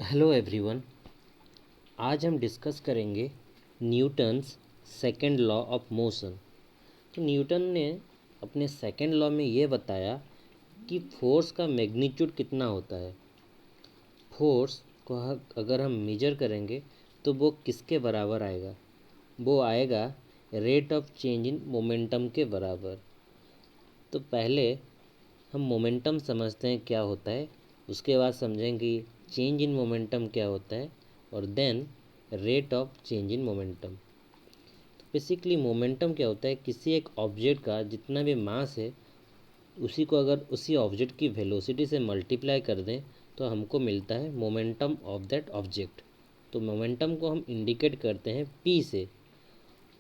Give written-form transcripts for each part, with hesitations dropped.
Hello everyone. आज हम discuss करेंगे Newton's second law of motion. तो न्यूटन ने अपने सेकंड लॉ में ये बताया कि फोर्स का मैग्नीट्यूड कितना होता है। फोर्स को अगर हम मेजर करेंगे तो वो किसके बराबर आएगा? वो आएगा rate of change in momentum के बराबर। तो पहले हम मोमेंटम समझते हैं क्या होता है, उसके बाद समझेंगे चेंज इन मोमेंटम क्या होता है और then rate of change in momentum. तो बेसिकली मोमेंटम क्या होता है? किसी एक ऑब्जेक्ट का जितना भी मास है उसी को अगर उसी ऑब्जेक्ट की वेलोसिटी से मल्टीप्लाई कर दें तो हमको मिलता है मोमेंटम ऑफ दैट ऑब्जेक्ट। तो मोमेंटम को हम इंडिकेट करते हैं पी से।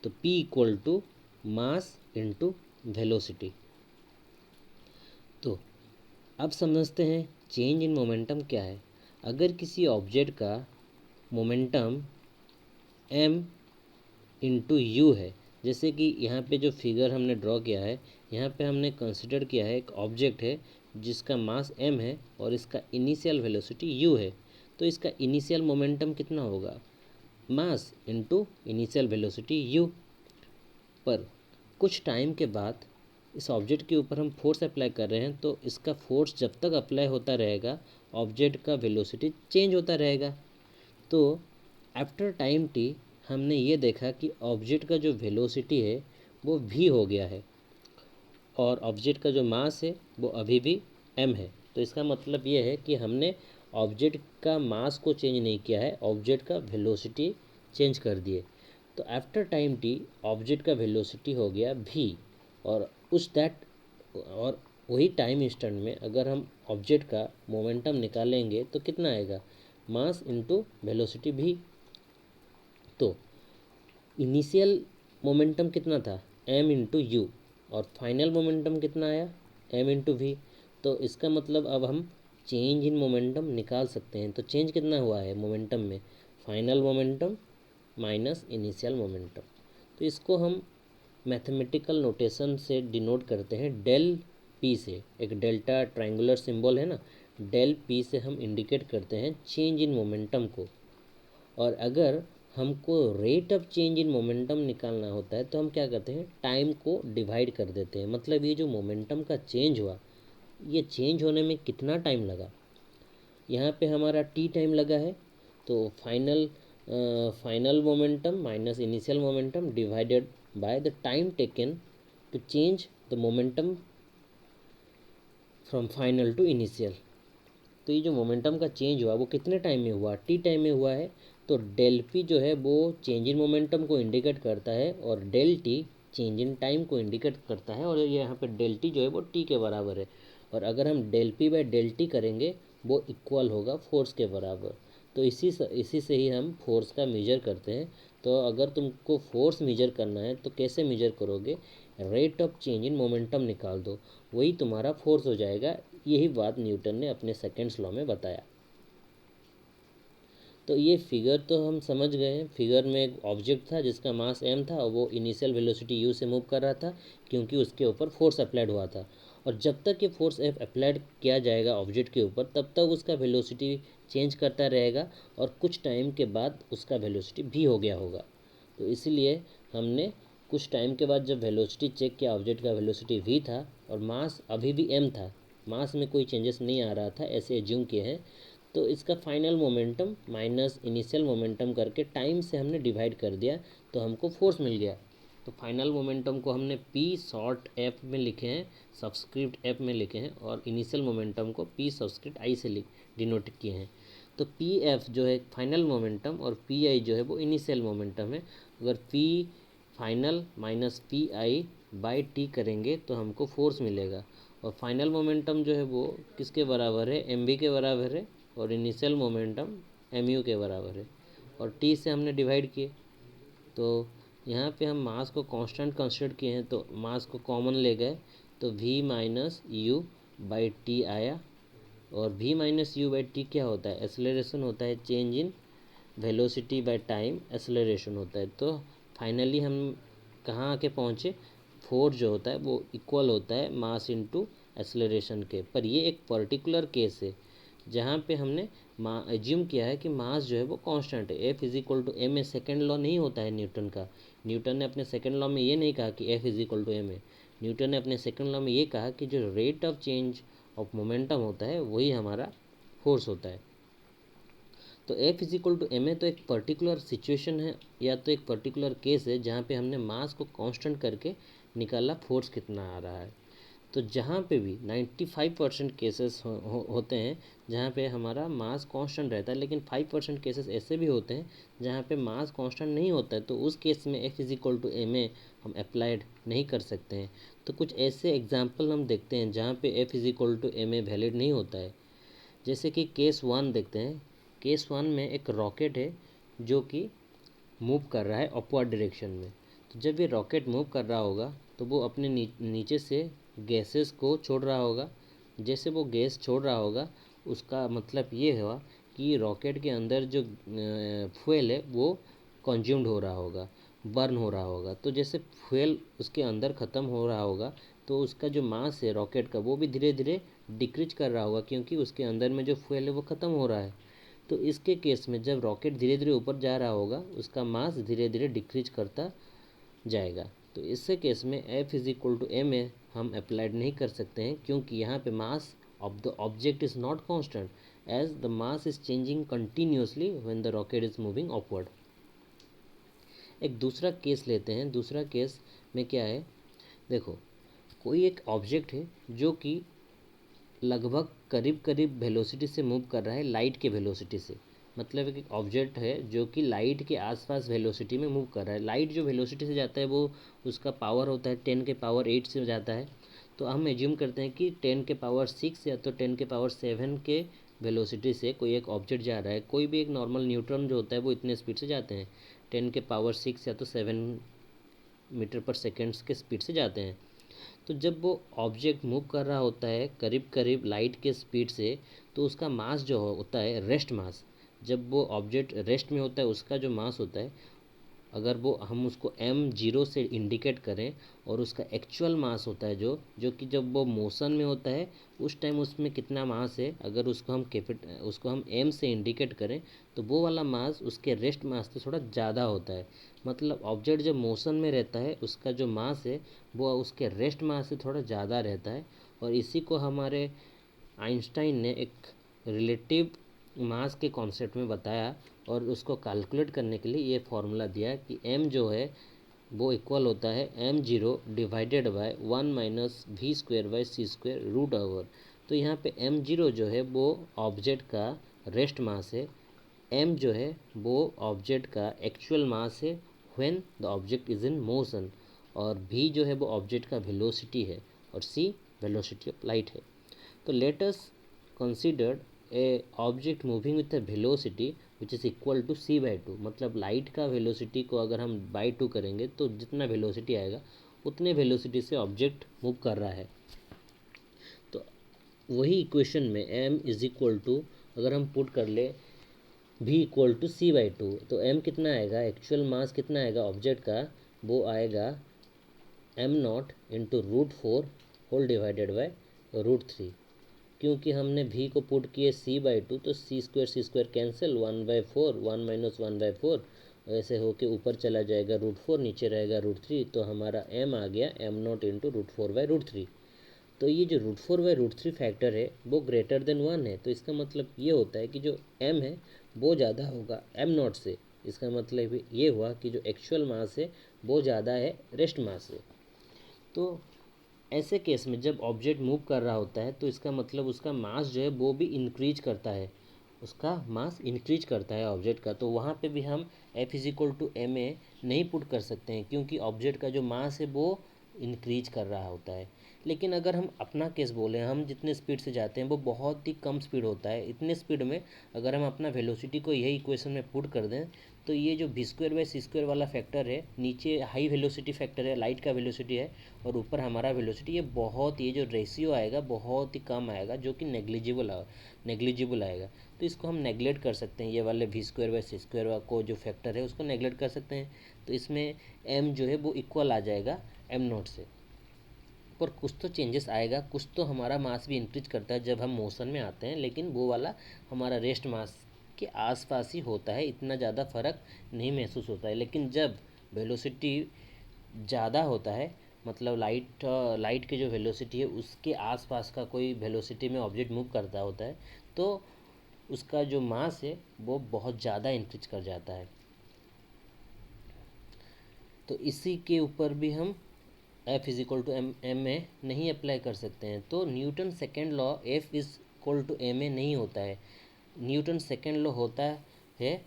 तो P equal to mass into velocity. तो अब समझते हैं चेंज इन मोमेंटम क्या है। अगर किसी ऑब्जेक्ट का मोमेंटम m इंटू यू है, जैसे कि यहाँ पे जो फिगर हमने ड्रॉ किया है, यहाँ पे हमने कंसिडर किया है एक ऑब्जेक्ट है जिसका मास m है और इसका इनिशियल वेलोसिटी u है। तो इसका इनिशियल मोमेंटम कितना होगा? Mass into initial velocity u। पर कुछ टाइम के बाद इस ऑब्जेक्ट के ऊपर हम फोर्स अप्लाई कर रहे हैं, तो इसका फोर्स जब तक अप्लाई होता रहेगा ऑब्जेक्ट का वेलोसिटी चेंज होता रहेगा। तो आफ्टर टाइम टी हमने ये देखा कि ऑब्जेक्ट का जो वेलोसिटी है वो v हो गया है और ऑब्जेक्ट का जो मास है वो अभी भी m है। तो इसका मतलब ये है कि हमने ऑब्जेक्ट का मास को चेंज नहीं किया है, ऑब्जेक्ट का वेलोसिटी चेंज कर दिए। तो आफ्टर टाइम टी ऑब्जेक्ट का वेलोसिटी हो गया v और और वही टाइम इंस्टेंट में अगर हम ऑब्जेक्ट का मोमेंटम निकालेंगे तो कितना आएगा? Mass into velocity v। तो इनिशियल मोमेंटम कितना था? m इंटू यू और फाइनल मोमेंटम कितना आया? m into V. तो इसका मतलब अब हम चेंज इन मोमेंटम निकाल सकते हैं। तो चेंज कितना हुआ है मोमेंटम में? Final momentum minus initial momentum. तो इसको हम मैथमेटिकल नोटेशन से डिनोट करते हैं डेल पी से। एक डेल्टा ट्रायंगुलर सिंबल है ना, डेल पी से हम इंडिकेट करते हैं चेंज इन मोमेंटम को। और अगर हमको rate of change in momentum निकालना होता है तो हम क्या करते हैं? टाइम को डिवाइड कर देते हैं। मतलब ये जो मोमेंटम का चेंज हुआ, ये चेंज होने में कितना टाइम लगा? यहाँ पे हमारा टी टाइम लगा है। तो final momentum minus initial momentum divided by the time taken to change the momentum from final to initial. तो ये जो मोमेंटम का चेंज हुआ वो कितने टाइम में हुआ? टी टाइम में हुआ है। तो डेल पी जो है वो चेंज इन मोमेंटम को इंडिकेट करता है और del T change in time को इंडिकेट करता है। और ये यहाँ पे डेल टी जो है वो टी के बराबर है। और अगर हम del P by del T करेंगे वो इक्वल होगा फोर्स के बराबर। तो इसी से ही हम फोर्स का मेजर करते हैं। तो अगर तुमको फोर्स मेजर करना है तो कैसे मेजर करोगे? Rate of change in momentum निकाल दो, वही तुम्हारा फोर्स हो जाएगा। यही बात न्यूटन ने अपने सेकेंड्स लॉ में बताया। तो ये फिगर तो हम समझ गए हैं। फिगर में एक ऑब्जेक्ट था जिसका मास m था और वो इनिशियल वेलोसिटी u से मूव कर रहा था क्योंकि उसके ऊपर फोर्स अप्लाइड हुआ था। और जब तक ये फोर्स F अप्लाइड किया जाएगा ऑब्जेक्ट के ऊपर तब तक उसका वेलोसिटी चेंज करता रहेगा और कुछ टाइम के बाद उसका वेलोसिटी v हो गया होगा। तो इसीलिए हमने कुछ टाइम के बाद जब वेलोसिटी चेक किया, ऑब्जेक्ट का वेलोसिटी v था और मास अभी भी m था, मास में कोई चेंजेस नहीं आ रहा था, ऐसे एज्यूम किए हैं। तो इसका final momentum minus initial momentum करके टाइम से हमने डिवाइड कर दिया तो हमको फोर्स मिल गया। तो फाइनल मोमेंटम को हमने पी शॉर्ट एफ में लिखे हैं, सबस्क्रिप्ट एफ में लिखे हैं, और इनिशियल मोमेंटम को पी सबस्क्रिप्ट आई से डिनोट किए हैं। तो पी एफ जो है फाइनल मोमेंटम और पी आई जो है वो इनिशियल मोमेंटम है। अगर P final minus P I by T करेंगे तो हमको फोर्स मिलेगा। और फाइनल मोमेंटम जो है वो किसके बराबर है? एम बी के बराबर है और इनिशियल मोमेंटम एम यू के बराबर है। और टी से हमने डिवाइड किए तो यहाँ पे हम मास को कांस्टेंट कंसिडर किए हैं तो मास को कॉमन ले गए तो v minus you by T आया। और v minus you by T क्या होता है? एक्सेलरेशन होता है, change in velocity by time acceleration होता है। तो फाइनली हम कहाँ आके पहुँचे? फोर्स जो होता है वो इक्वल होता है मास इनटू एक्सेलरेशन के। पर ये एक पर्टिकुलर केस है जहाँ पे हमने एज्यूम किया है कि मास जो है वो कांस्टेंट है। F is equal to M A second law नहीं होता है न्यूटन का। न्यूटन ने अपने सेकेंड लॉ में ये नहीं कहा कि F is equal to M A. Newton ने अपने सेकेंड लॉ में ये कहा कि जो rate of change of momentum होता है वही हमारा फोर्स होता है। तो F is equal to M A तो एक पर्टिकुलर सिचुएशन है या तो एक पर्टिकुलर केस है जहाँ पे हमने मास को कांस्टेंट करके निकाला फोर्स कितना आ रहा है। तो जहाँ पे भी 95% केसेस होते हैं जहाँ पे हमारा मास कांस्टेंट रहता है, लेकिन 5% केसेस ऐसे भी होते हैं जहाँ पे मास कांस्टेंट नहीं होता है, तो उस केस में F is equal to M A हम अप्लाइड नहीं कर सकते हैं। तो कुछ ऐसे एग्जाम्पल हम देखते हैं जहाँ पे F is equal to M A valid नहीं होता है। जैसे कि केस 1 देखते हैं। केस 1 में एक रॉकेट है जो कि मूव कर रहा है अपवर्ड डायरेक्शन में। तो जब ये रॉकेट मूव कर रहा होगा तो वो अपने नीचे से गैसेस को छोड़ रहा होगा। जैसे वो गैस छोड़ रहा होगा उसका मतलब ये हुआ कि रॉकेट के अंदर जो फ्यूल है वो कंज्यूम्ड हो रहा होगा, बर्न हो रहा होगा। तो जैसे फ्यूल उसके अंदर ख़त्म हो रहा होगा तो उसका जो मास है रॉकेट का वो भी धीरे धीरे डिक्रीज कर रहा होगा, क्योंकि उसके अंदर में जो फ्यूल है वो ख़त्म हो रहा है। तो इसके केस में जब रॉकेट धीरे धीरे ऊपर जा रहा होगा उसका मास धीरे धीरे डिक्रीज करता जाएगा। तो इससे केस में F is equal to M A हम अप्लाइड नहीं कर सकते हैं, क्योंकि यहाँ पे mass of the object is not constant as the mass is changing continuously when the rocket is moving upward. एक दूसरा केस लेते हैं। दूसरा केस में क्या है, देखो कोई एक ऑब्जेक्ट है जो कि लगभग करीब करीब वेलोसिटी से मूव कर रहा है, लाइट के वेलोसिटी से। मतलब एक ऑब्जेक्ट है जो कि लाइट के आसपास वेलोसिटी में मूव कर रहा है। लाइट जो वेलोसिटी से जाता है वो उसका पावर होता है 10⁸ से जाता है। तो हम एज्यूम करते हैं कि 10⁶ या तो 10�7 के वेलोसिटी से कोई एक ऑब्जेक्ट जा रहा है। कोई भी एक नॉर्मल न्यूट्रॉन जो होता है वो इतने स्पीड से जाते हैं, 10⁶ या तो 7 मीटर पर सेकेंड्स के स्पीड से जाते हैं। तो जब वो ऑब्जेक्ट मूव कर रहा होता है करीब करीब लाइट के स्पीड से, तो उसका मास जो होता है रेस्ट मास, जब वो ऑब्जेक्ट रेस्ट में होता है उसका जो मास होता है, अगर वो हम उसको m0 से इंडिकेट करें और उसका एक्चुअल मास होता है जो कि जब वो मोशन में होता है उस टाइम उसमें कितना मास है, अगर उसको हम m से इंडिकेट करें तो वो वाला मास उसके रेस्ट मास से थोड़ा ज़्यादा होता है। मतलब ऑब्जेक्ट जब मोशन में रहता है उसका जो मास है वो उसके रेस्ट मास से थोड़ा ज़्यादा रहता है। और इसी को हमारे आइंस्टाइन ने एक रिलेटिव मास के कॉन्सेप्ट में बताया और उसको कैलकुलेट करने के लिए ये फॉर्मूला दिया कि m जो है वो इक्वल होता है m0 divided by 1 minus v² / c²√ओवर। तो यहाँ पे m0 जो है वो ऑब्जेक्ट का रेस्ट मास है, m जो है वो ऑब्जेक्ट का एक्चुअल मास है when the object is in motion, और v जो है वो ऑब्जेक्ट का वेलोसिटी है, और c वेलोसिटी ऑफ लाइट है। तो let us consider a object moving with a velocity which is equal to c/2। मतलब लाइट का वेलोसिटी को अगर हम बाई 2 करेंगे तो जितना वेलोसिटी आएगा उतने वेलोसिटी से ऑब्जेक्ट मूव कर रहा है। तो वही इक्वेशन में m इज इक्वल टू अगर हम पुट कर ले v इक्वल टू c/2, तो m कितना आएगा, एक्चुअल मास कितना आएगा ऑब्जेक्ट का, वो आएगा m0 into √4 whole divided by √3। क्योंकि हमने v को पुट किए c/2 तो c² कैंसिल, 1/4 1 माइनस 1/4 ऐसे होके ऊपर चला जाएगा √4, नीचे रहेगा √3। तो हमारा m आ गया m0 इंटू √4/√3। तो ये जो √4/√3 फैक्टर है वो ग्रेटर देन 1 है। तो इसका मतलब ये होता है कि जो m है वो ज़्यादा होगा m0 से। इसका मतलब ये हुआ कि जो एक्चुअल मास है वो ज़्यादा है रेस्ट मास से। तो ऐसे केस में जब ऑब्जेक्ट मूव कर रहा होता है तो इसका मतलब उसका मास जो है वो भी इंक्रीज करता है, उसका मास इंक्रीज करता है ऑब्जेक्ट का। तो वहाँ पे भी हम F is equal to M A नहीं पुट कर सकते हैं, क्योंकि ऑब्जेक्ट का जो मास है वो इंक्रीज कर रहा होता है। लेकिन अगर हम अपना केस बोलें, हम जितने स्पीड से जाते हैं वो बहुत ही कम स्पीड होता है। इतने स्पीड में अगर हम अपना वेलोसिटी को यही इक्वेशन में पुट कर दें तो ये जो v² वाला फैक्टर है, नीचे हाई वेलोसिटी फैक्टर है, लाइट का वेलोसिटी है, और ऊपर हमारा वेलोसिटी, ये जो रेशियो आएगा बहुत ही कम आएगा, जो कि नेग्लिजिबल आएगा। तो इसको हम नेगलेक्ट कर सकते हैं, ये वाले v²/c² को जो फैक्टर है उसको नेगलेक्ट कर सकते हैं। तो इसमें m जो है वो इक्वल आ जाएगा m0 से। पर कुछ तो चेंजेस आएगा, कुछ तो हमारा मास भी इंक्रीज करता है जब हम मोशन में आते हैं, लेकिन वो वाला हमारा रेस्ट मास के आसपास ही होता है, इतना ज़्यादा फर्क नहीं महसूस होता है। लेकिन जब वेलोसिटी ज़्यादा होता है, मतलब लाइट के जो वेलोसिटी है उसके आसपास का कोई वेलोसिटी में ऑब्जेक्ट मूव करता होता है, तो उसका जो मास है वो बहुत ज़्यादा इंक्रीज कर जाता है। तो इसी के ऊपर भी हम F is equal to M A नहीं अप्लाई कर सकते हैं। तो Newton second law F is equal to M A नहीं होता है। न्यूटन सेकेंड लॉ होता है,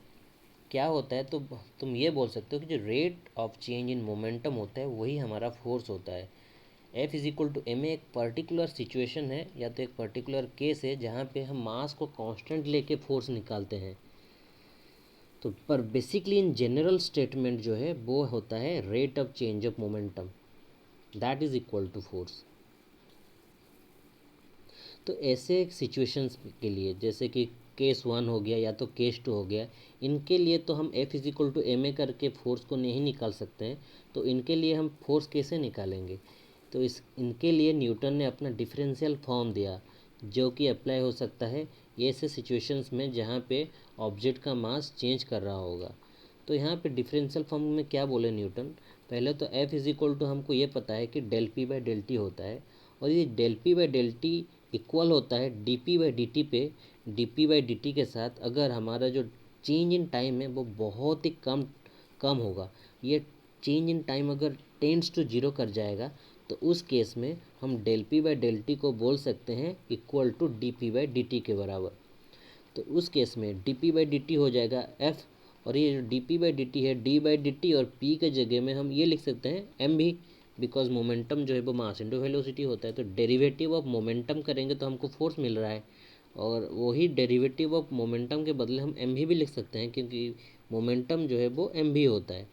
क्या होता है, तो तुम ये बोल सकते हो कि जो rate of change in momentum होता है वही हमारा फोर्स होता है। F is equal to M A एक पर्टिकुलर सिचुएशन है या तो एक पर्टिकुलर केस है जहाँ पे हम मास को कांस्टेंट लेके फोर्स निकालते हैं। तो पर बेसिकली इन जनरल स्टेटमेंट जो है वो होता है rate of change of momentum, that is equal to force. तो ऐसे सिचुएशंस के लिए जैसे कि केस 1 हो गया या तो केस 2 हो गया, इनके लिए तो हम F is equal to M A करके फोर्स को नहीं निकाल सकते हैं। तो इनके लिए हम फोर्स कैसे निकालेंगे? तो इनके लिए न्यूटन ने अपना डिफरेंशियल फॉर्म दिया जो कि अप्लाई हो सकता है ऐसे सिचुएशंस में जहाँ पे ऑब्जेक्ट का मास चेंज कर रहा होगा। तो यहाँ पे डिफरेंशियल फॉर्म में क्या बोले न्यूटन? पहले तो F इज इक्वल टू हमको ये पता है कि del P by del T होता है, और ये del P by del T equal होता है D P by D T पे। D P by D T के साथ अगर हमारा जो चेंज इन टाइम है वो बहुत ही कम कम होगा, ये चेंज इन टाइम अगर टेंड्स टू जीरो कर जाएगा, तो उस केस में हम del P by del T को बोल सकते हैं equal to D P by D T के बराबर। तो उस केस में D P by D T हो जाएगा एफ, और ये जो D P by D T है डी बाई डी टी, और पी के जगह में हम ये लिख सकते हैं एम भी, बिकॉज मोमेंटम जो है वो मास इंटू वेलोसिटी होता है। तो डेरिवेटिव ऑफ मोमेंटम करेंगे तो हमको फोर्स मिल रहा है, और वही डेरिवेटिव ऑफ मोमेंटम के बदले हम एम भी लिख सकते हैं क्योंकि मोमेंटम जो है वो एम भी होता है।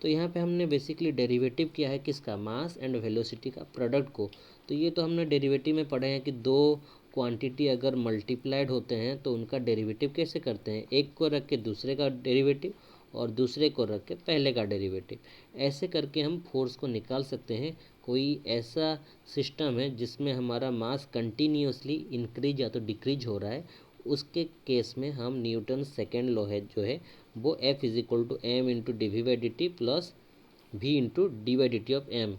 तो यहाँ पे हमने बेसिकली डेरिवेटिव किया है किसका? मास एंड वेलोसिटी का प्रोडक्ट को। तो ये तो हमने डेरिवेटिव में पढ़े हैं कि दो क्वांटिटी अगर मल्टीप्लाइड होते हैं तो उनका डेरिवेटिव कैसे करते हैं, एक को रख के दूसरे का डेरिवेटिव और दूसरे को रख के पहले का डेरिवेटिव। ऐसे करके हम फोर्स को निकाल सकते हैं। कोई ऐसा सिस्टम है जिसमें हमारा मास कंटिन्यूसली इंक्रीज या तो डिक्रीज हो रहा है, उसके केस में हम न्यूटन सेकेंड लॉ है जो है वो F is equal to M into D V by D T plus V into D by D T of M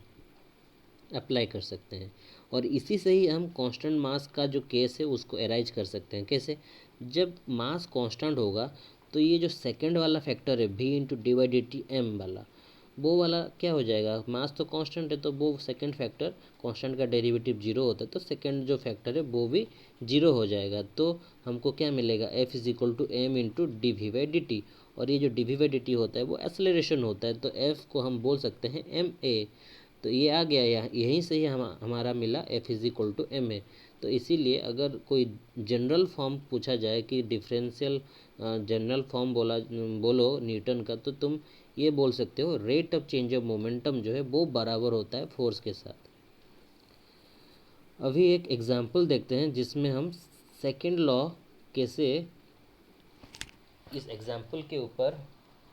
apply कर सकते हैं। और इसी से ही हम कांस्टेंट मास का जो केस है उसको एराइज कर सकते हैं। कैसे? जब मास कांस्टेंट होगा तो ये जो सेकंड वाला फैक्टर है भी into D by D T M वाला, वो वाला क्या हो जाएगा? मास तो कांस्टेंट है तो वो सेकंड फैक्टर, कांस्टेंट का डेरिवेटिव जीरो होता है तो सेकंड जो फैक्टर है वो भी जीरो हो जाएगा। तो हमको क्या मिलेगा? F is equal to M into D V by D T, और ये जो D V by D T होता है वो एक्सेलरेशन होता है, तो F को हम बोल सकते हैं एम ए। तो ये आ गया, यहीं से ही हमारा मिला F is equal to M A. तो इसीलिए अगर कोई जनरल फॉर्म पूछा जाए कि डिफरेंशियल जनरल फॉर्म बोलो न्यूटन का, तो तुम ये बोल सकते हो rate of change of momentum जो है वो बराबर होता है फोर्स के साथ। अभी एक एग्जांपल देखते हैं जिसमें हम सेकंड लॉ कैसे इस एग्जांपल के ऊपर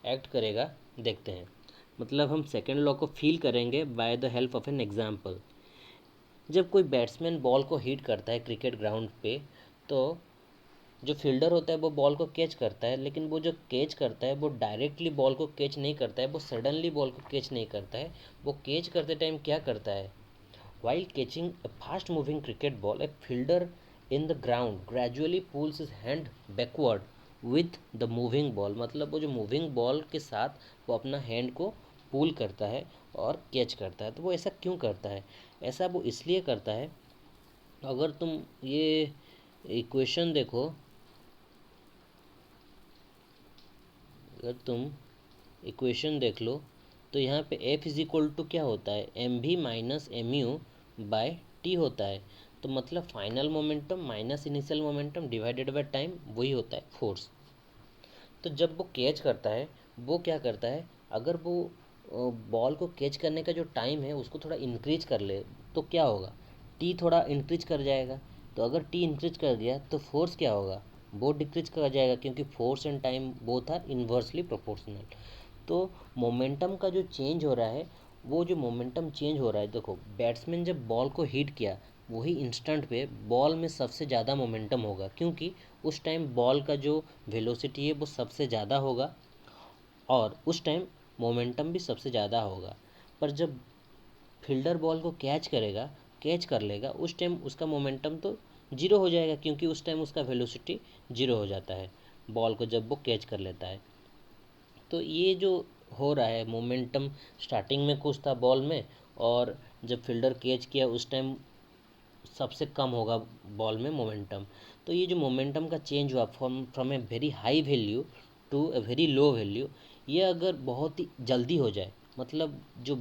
एक्ट करेगा देखते हैं। मतलब हम सेकंड लॉ को फील करेंगे by the help of an example. जब कोई बैट्समैन बॉल को हिट करता है क्रिकेट ग्राउंड पे, तो जो फील्डर होता है वो बॉल को कैच करता है, लेकिन वो जो कैच करता है वो डायरेक्टली बॉल को कैच नहीं करता है, वो सडनली बॉल को कैच नहीं करता है। वो कैच करते टाइम क्या करता है? While catching a fast moving cricket ball, a fielder in the ground gradually pulls his hand backward with the moving ball। मतलब वो जो मूविंग बॉल के साथ वो अपना हैंड को पुल करता है और कैच करता है। तो वो ऐसा क्यों करता है? ऐसा वो इसलिए करता है, अगर तुम ये इक्वेशन देखो, अगर तुम इक्वेशन देख लो तो यहाँ पे F इज इक्वल टू क्या होता है? एम भी minus M U by T होता है। तो मतलब final momentum minus initial momentum divided by time, वही होता है फोर्स। तो जब वो कैच करता है, वो क्या करता है? अगर वो बॉल को कैच करने का जो टाइम है उसको थोड़ा इंक्रीज कर ले तो क्या होगा? टी थोड़ा इंक्रीज कर जाएगा। तो अगर टी इंक्रीज कर दिया तो फोर्स क्या होगा? वो डिक्रीज कर जाएगा, क्योंकि force and time both are inversely proportional. तो मोमेंटम का जो चेंज हो रहा है वो जो मोमेंटम चेंज हो रहा है, देखो बैट्समैन जब बॉल को हिट किया वही इंस्टेंट पे बॉल में सबसे ज़्यादा मोमेंटम होगा, क्योंकि उस टाइम बॉल का जो वेलोसिटी है वो सबसे ज़्यादा होगा और उस टाइम मोमेंटम भी सबसे ज़्यादा होगा। पर जब फील्डर बॉल को कैच कर लेगा, उस टाइम उसका मोमेंटम तो जीरो हो जाएगा, क्योंकि उस टाइम उसका वेलोसिटी जीरो हो जाता है बॉल को जब वो कैच कर लेता है। तो ये जो हो रहा है मोमेंटम, स्टार्टिंग में कुछ था बॉल में, और जब फील्डर कैच किया उस टाइम सबसे कम होगा बॉल में मोमेंटम। तो ये जो मोमेंटम का चेंज हुआ from a very high value to a very low value, ये अगर बहुत ही जल्दी हो जाए, मतलब जो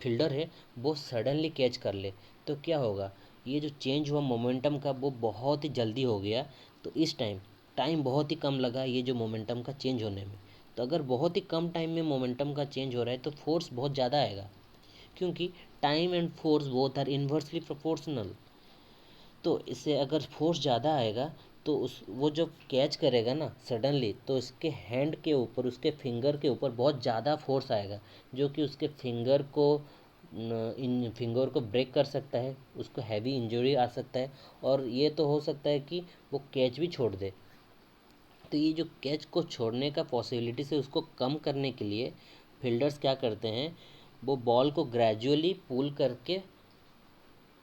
फील्डर है वो सडनली कैच कर ले, तो क्या होगा, ये जो चेंज हुआ मोमेंटम का वो बहुत ही जल्दी हो गया। तो इस टाइम बहुत ही कम लगा ये जो मोमेंटम का चेंज होने में। तो अगर बहुत ही कम टाइम में मोमेंटम का चेंज हो रहा है तो फोर्स बहुत ज़्यादा आएगा, क्योंकि time and force both are inversely proportional. तो इससे अगर फोर्स ज़्यादा आएगा तो उस वो जब कैच करेगा ना सडनली, तो उसके हैंड के ऊपर, उसके फिंगर के ऊपर बहुत ज़्यादा फोर्स आएगा, जो कि उसके इन फिंगर को ब्रेक कर सकता है, उसको हैवी इंजरी आ सकता है, और ये तो हो सकता है कि वो कैच भी छोड़ दे। तो ये जो कैच को छोड़ने का पॉसिबिलिटी से उसको कम करने के लिए फील्डर्स क्या करते हैं, वो बॉल को ग्रेजुअली पुल करके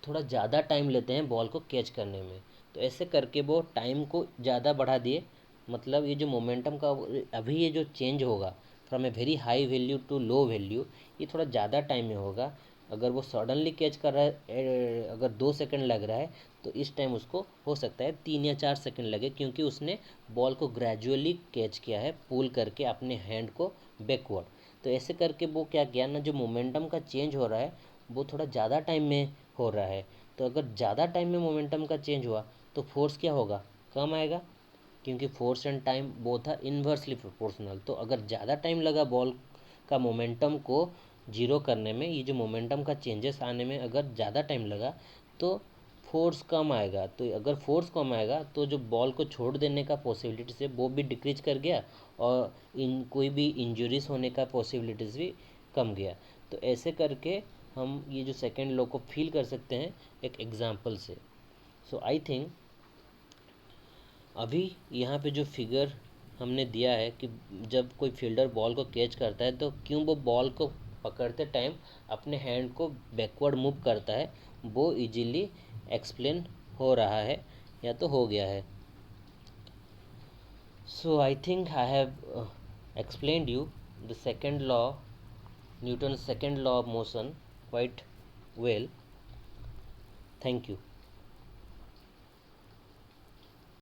थोड़ा ज़्यादा टाइम लेते हैं बॉल को कैच करने में। तो ऐसे करके वो टाइम को ज़्यादा बढ़ा दिए, मतलब ये जो मोमेंटम का अभी ये जो चेंज होगा from a very high value to low value, ये थोड़ा ज़्यादा टाइम में होगा। अगर वो सडनली कैच कर रहा है, अगर 2 सेकंड लग रहा है, तो इस टाइम उसको हो सकता है 3 या 4 सेकंड लगे, क्योंकि उसने बॉल को ग्रेजुअली कैच किया है पुल करके अपने हैंड को बैकवर्ड। तो ऐसे करके वो क्या किया ना, जो मोमेंटम का चेंज हो रहा है वो थोड़ा ज़्यादा टाइम में हो रहा है। तो अगर ज़्यादा टाइम में मोमेंटम का चेंज हुआ तो फोर्स क्या होगा, कम आएगा, क्योंकि force and time both are inversely proportional. तो अगर ज़्यादा टाइम लगा बॉल का मोमेंटम को जीरो करने में, ये जो मोमेंटम का चेंजेस आने में अगर ज़्यादा टाइम लगा, तो फोर्स कम आएगा। तो अगर फोर्स कम आएगा तो जो बॉल को छोड़ देने का पॉसिबिलिटीज़ है वो भी डिक्रीज कर गया, और इन कोई भी इंजरीज होने का पॉसिबिलिटीज़ भी कम गया। तो ऐसे करके हम ये जो सेकेंड लॉ को फील कर सकते हैं एक एग्जांपल से। सो आई थिंक अभी यहाँ पे जो फिगर हमने दिया है कि जब कोई फील्डर बॉल को कैच करता है तो क्यों वो बॉल को पकड़ते टाइम अपने हैंड को बैकवर्ड मूव करता है, वो इजीली एक्सप्लेन हो रहा है या तो हो गया है। So I think I have explained you the second law, Newton's second law of motion, quite well. Thank you.